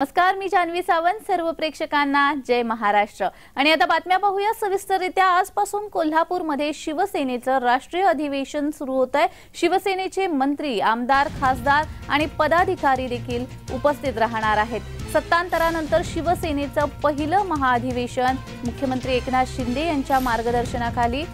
नमस्कार, मी जान्हवी सावंत. सर्व प्रेक्षकांना जय महाराष्ट्र. आणि आता बातम्या पाहूया सविस्तररित्या. आजपासून कोल्हापूरमध्ये शिवसेनेचं राष्ट्रीय अधिवेशन सुरू होत आहे. शिवसेनेचे मंत्री, आमदार, खासदार आणि पदाधिकारी देखील उपस्थित राहणार आहेत. सत्तांतरानंतर शिवसेनेचं पहिलं महाअधिवेशन मुख्यमंत्री एकनाथ शिंदे यांच्या मार्गदर्शनाखाली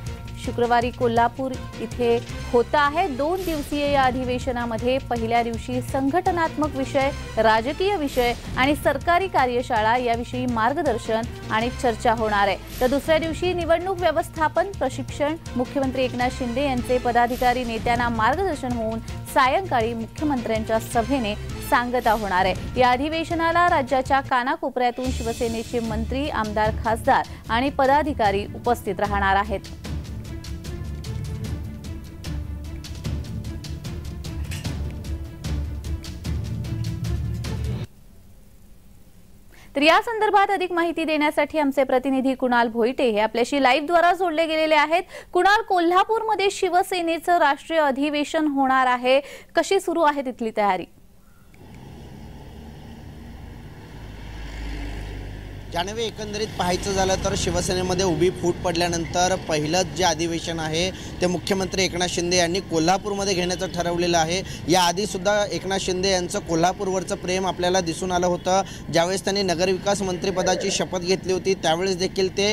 शुक्रवारी कोल्हापूर इथे होतं आहे. 2 दिवसीय या अधिवेशनामध्ये पहिल्या दिवशी संघटनात्मक विषय, राजकीय विषय आणि सरकारी कार्यशाळा याविषयी मार्गदर्शन आणि चर्चा होणार आहे. तर दुसऱ्या दिवशी निवडणूक व्यवस्थापन प्रशिक्षण, मुख्यमंत्री एकनाथ शिंदे यांचे पदाधिकारी नेत्यांना मार्गदर्शन होऊन सायंकाळी मुख्यमंत्र्यांच्या सभेने सांगता होणार आहे. या अधिवेशनाला राज्याच्या कानाकोपऱ्यातून शिवसेनेचे मंत्री, आमदार, खासदार आणि पदाधिकारी उपस्थित राहणार आहेत. तर या संदर्भात अधिक माहिती देण्यासाठी आमचे प्रतिनिधी कुणाल भोईटे हे आपल्याशी लाईव्ह द्वारा जोडले गेलेले आहेत. कुणाल, कोल्हापूरमध्ये शिवसेनेचं राष्ट्रीय अधिवेशन होणार आहे, कशी सुरू आहे तिथली तयारी? जान्हवी, एकंदरीत पाहायचं झालं तर शिवसेनेमध्ये उभी फूट पडल्यानंतर पहिलंच जे अधिवेशन आहे ते मुख्यमंत्री एकनाथ शिंदे यांनी कोल्हापूरमध्ये घेण्याचं ठरवलेलं आहे. याआधीसुद्धा एकनाथ शिंदे यांचं कोल्हापूरवरचं प्रेम आपल्याला दिसून आलं होतं. ज्यावेळेस त्यांनी नगरविकास मंत्रिपदाची शपथ घेतली होती त्यावेळेस देखील ते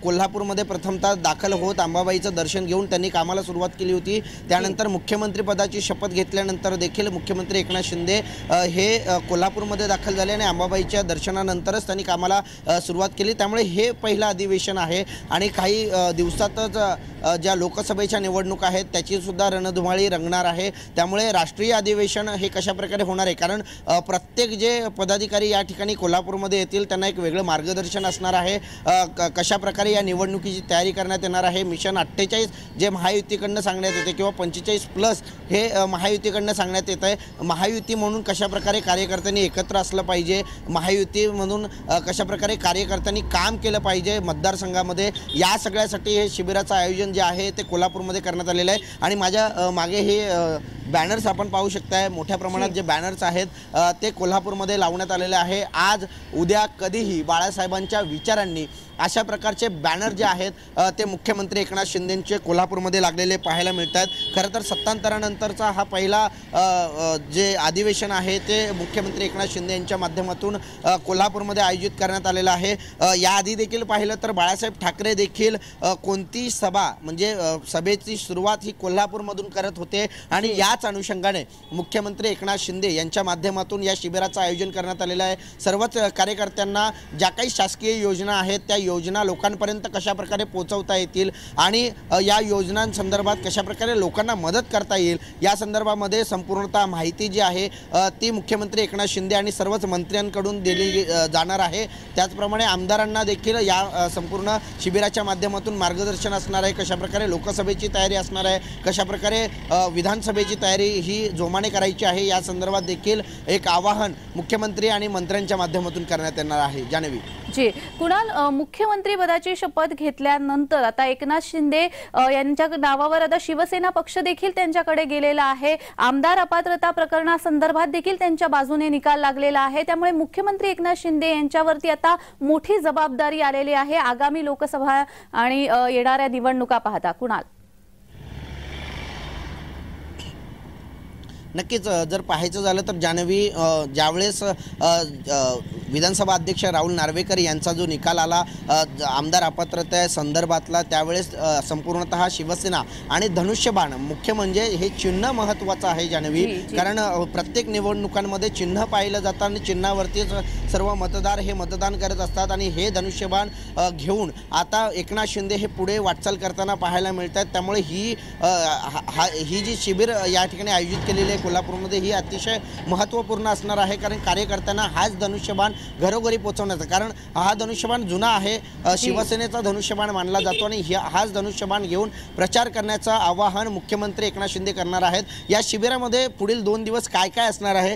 कोल्हापूरमध्ये प्रथमतः दाखल होत अंबाबाईचं दर्शन घेऊन त्यांनी कामाला सुरुवात केली होती. त्यानंतर मुख्यमंत्रिपदाची शपथ घेतल्यानंतर देखील मुख्यमंत्री एकनाथ शिंदे हे कोल्हापूरमध्ये दाखल झाले आणि अंबाबाईच्या दर्शनानंतरच त्यांनी कामाला सुरुवात केली. त्यामुळे हे पहिलं अधिवेशन आहे आणि काही दिवसातच ज्या लोकसभेच्या निवडणुका आहेत त्याची सुद्धा रणधुमाळी रंगणार आहे. त्यामुळे राष्ट्रीय अधिवेशन हे कशा प्रकारे होणार आहे, कारण प्रत्येक जे पदाधिकारी या ठिकाणी कोल्हापूरमध्ये येतील त्यांना एक वेगळं मार्गदर्शन असणार आहे. कशा प्रकारे या निवडणुकीची तयारी करण्यात येणार आहे. मिशन 48 जे महायुतीकडनं सांगण्यात येते किंवा 45+ हे महायुतीकडनं सांगण्यात येत आहे. महायुती म्हणून कशा प्रकारे कार्यकर्त्यांनी एकत्र असलं पाहिजे, महायुती म्हणून कशा प्रकारे कार्यकर्त्यांनी काम केलं पाहिजे मतदारसंघामध्ये, या सगळ्यासाठी हे शिबिराचं आयोजन जे आहे ते कोल्हापूरमध्ये करण्यात आलेलं आहे. आणि माझ्या मागे हे बॅनर्स आपण पाहू शकताय. मोठ्या प्रमाणात जे बॅनर्स आहेत ते कोल्हापूरमध्ये लावण्यात आलेले आहे. आज, उद्या, कधीही बाळासाहेबांच्या विचारांनी अशा प्रकारचे बॅनर जे आहेत ते मुख्यमंत्री एकनाथ शिंदेंचे कोल्हापूरमध्ये लागलेले पाहायला मिळतात. खरं तर सत्तांतरानंतरचा हा पहिला जे अधिवेशन आहे ते मुख्यमंत्री एकनाथ शिंदे यांच्या माध्यमातून कोल्हापूरमध्ये आयोजित करण्यात आलेलं आहे. याआधी देखील पाहिलं तर बाळासाहेब ठाकरे देखील कोणती सभा म्हणजे सभेची सुरुवात ही कोल्हापूरमधून करत होते आणि याच अनुषंगाने मुख्यमंत्री एकनाथ शिंदे यांच्या माध्यमातून या शिबिराचं आयोजन करण्यात आलेलं आहे. सर्वच कार्यकर्त्यांना ज्या काही शासकीय योजना आहेत त्या योजना लोकांपर्यंत कशा प्रकारे पोहोचवता येतील आणि या योजनांसंदर्भात कशा प्रकारे लोकांना मदत करता येईल या संदर्भामध्ये संपूर्णतः माहिती जी आहे ती मुख्यमंत्री एकनाथ शिंदे आणि सर्वच मंत्र्यांकडून दिली जाणार आहे. त्याचप्रमाणे आमदारांना देखील या संपूर्ण शिबिराच्या माध्यमातून मार्गदर्शन असणार आहे. कशा प्रकारे लोकसभेची तयारी असणार आहे, कशा प्रकारे विधानसभेची तयारी ही जोमाने करायची आहे या संदर्भात देखील एक आवाहन मुख्यमंत्री आणि मंत्र्यांच्या माध्यमातून करण्यात येणार आहे. जान्हवी जी, कुणाल, मुख्यमंत्री पदाची शपथ घेतल्यानंतर आता एकनाथ शिंदे यांच्या नावावर आता शिवसेना पक्ष देखील त्यांच्याकडे गेलेला आहे. आमदार अपात्रता प्रकरणासंदर्भात देखील त्यांच्या बाजूने निकाल लागलेला आहे. त्यामुळे मुख्यमंत्री एकनाथ शिंदे यांच्यावरती आता मोठी जबाबदारी आलेली आहे आगामी लोकसभा आणि येणाऱ्या निवडणुका पाहता. कुणाल, नक्कीच जर पाहायचं झालं तर जान्हवी, ज्यावेळेस विधानसभा अध्यक्ष राहुल नार्वेकर यांचा जो निकाल आला आमदार अपात्रते संदर्भातला, त्यावेळेस संपूर्णतः शिवसेना आणि धनुष्यबाण मुख्य म्हणजे हे चिन्ह महत्त्वाचं आहे जान्हवी. कारण प्रत्येक निवडणुकांमध्ये चिन्ह पाहिलं जातं आणि चिन्हावरतीच सर्व मतदार हे मतदान करत असतात आणि हे धनुष्यबाण घेऊन आता एकनाथ शिंदे हे पुढे वाटचाल करताना पाहायला मिळतात. त्यामुळे ही जी शिबिर या ठिकाणी आयोजित केलेली आहे कोल्हापूरमध्ये ही अतिशय महत्त्वपूर्ण असणार आहे. कारण कार्यकर्त्यांना हाच धनुष्यबाण घरोघरी पोहोचवण्याचा, कारण हा धनुष्यबाण जुना आहे, शिवसेनेचा धनुष्यबाण मानला जातो आणि हाच धनुष्यबाण घेऊन प्रचार करण्याचं आवाहन मुख्यमंत्री एकनाथ शिंदे करणार आहेत। या शिबिरामध्ये पुढील 2 दिवस काय काय असणार आहे,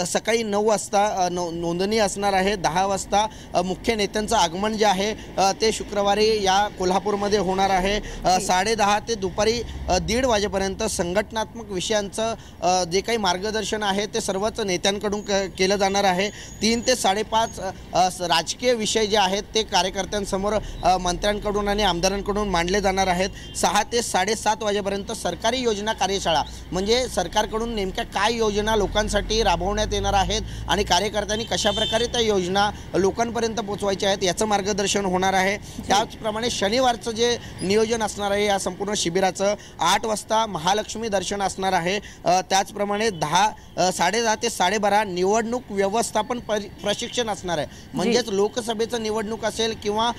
सकाळी 9 वाजता नोंदणी असणार आहे, 10 वाजता मुख्य नेत्यांचं आगमन जे आहे ते शुक्रवारी या कोल्हापूरमध्ये होणार आहे, 10:30 ते दुपारी 1:30 वाजेपर्यंत संघटनात्मक विषयांचं जे काही मार्गदर्शन आहे ते सर्वच नेत्यांकडून केलं जाणार आहे। 3 ते 5:30 राजकीय विषय जे आहेत ते कार्यकर्त्यांसमोर मंत्र्यांकडून आणि आमदारांकडून मांडले जाणार आहेत। 6 ते 7:30 वाजेपर्यंत सरकारी योजना कार्यशाळा, म्हणजे सरकारकडून नेमक्या काय योजना लोकांसाठी राबवण्यात येणार आहेत आणि कार्यकर्त्यांनी कशाप्रकारे त्या योजना लोकांपर्यंत पोहोचवायच्या आहेत याचं मार्गदर्शन होणार आहे। त्याचप्रमाणे शनिवारचं जे नियोजन असणार आहे या संपूर्ण शिबिराचं, 8 वाजता महालक्ष्मी दर्शन असणार आहे, त्याचप्रमाणे 10:30 ते 12:30 निवडणूक व्यवस्थापन प्रशिक्षण असणार आहे। म्हणजेच लोकसभेचं निवडणूक असेल किंवा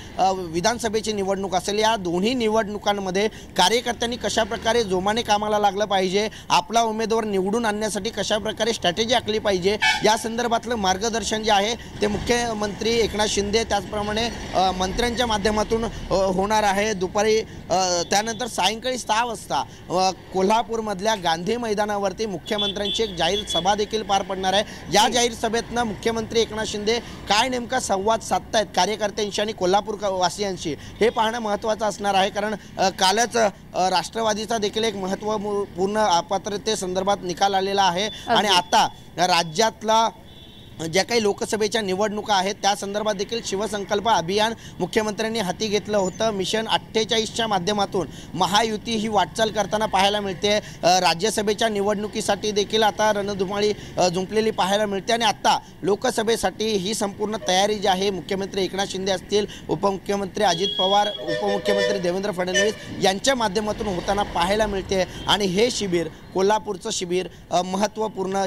विधानसभेची निवडणूक असेल, या दोन्ही निवडणुकांमध्ये कार्यकर्त्यांनी कशाप्रकारे जोमाने कामाला लागलं पाहिजे, आपला उमेदवार निवडून आणण्यासाठी कशाप्रकारे स्ट्रॅटेजी आखली पाहिजे, या संदर्भातलं मार्गदर्शन जे आहे ते मुख्यमंत्री एकनाथ शिंदे त्याचप्रमाणे मंत्र्यांच्या माध्यमातून होणार आहे। दुपारी त्यानंतर सायंकाळी 6 वाजता कोल्हापूरमधल्या गांधी मैदानावरती मुख्यमंत्र्यांची एक जाहीर सभा देखील पार पडणार आहे। या जाहीर सभेतनं मुख्यमंत्री एकनाथ शिंदे काय नेमका संवाद साधतायत कार्यकर्त्यांशी आणि कोल्हापूर वासियांशी हे पाहणं महत्त्वाचं असणार आहे, कारण कालच राष्ट्रवादीचा देखील एक महत्त्वपूर्ण अपात्रतेसंदर्भात निकाल आलेला आहे आणि आता राज्यातला ज्या काही लोकसभेच्या निवडणुका आहेत त्या संदर्भात देखील शिवसंकल्प अभियान मुख्यमंत्र्यांनी हाती घेतलं होतं। मिशन 48च्या माध्यमातून महायुती ही वाटचाल करताना पाहायला मिळते। राज्यसभेच्या निवडणुकीसाठी देखील आता रणधुमाळी जुंपलेली पाहायला मिळते आणि आता लोकसभेसाठी ही संपूर्ण तयारी जी आहे मुख्यमंत्री एकनाथ शिंदे असतील, उपमुख्यमंत्री अजित पवार, उपमुख्यमंत्री देवेंद्र फडणवीस यांच्या माध्यमातून होताना पाहायला मिळते आणि हे शिबिर, कोल्हापूरचं शिबिर महत्त्वपूर्ण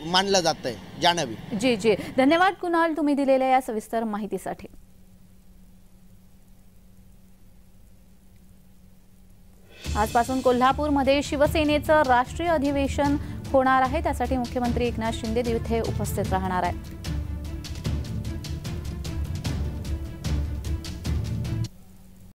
मानलं जातंय। जाणवी जी धन्यवाद कुणाल, तुम्ही दिलेल्या या सविस्तर माहितीसाठी। आजपासून कोल्हापूरमध्ये शिवसेनेचं राष्ट्रीय अधिवेशन होणार आहे, त्यासाठी मुख्यमंत्री एकनाथ शिंदे तिथे उपस्थित राहणार आहेत।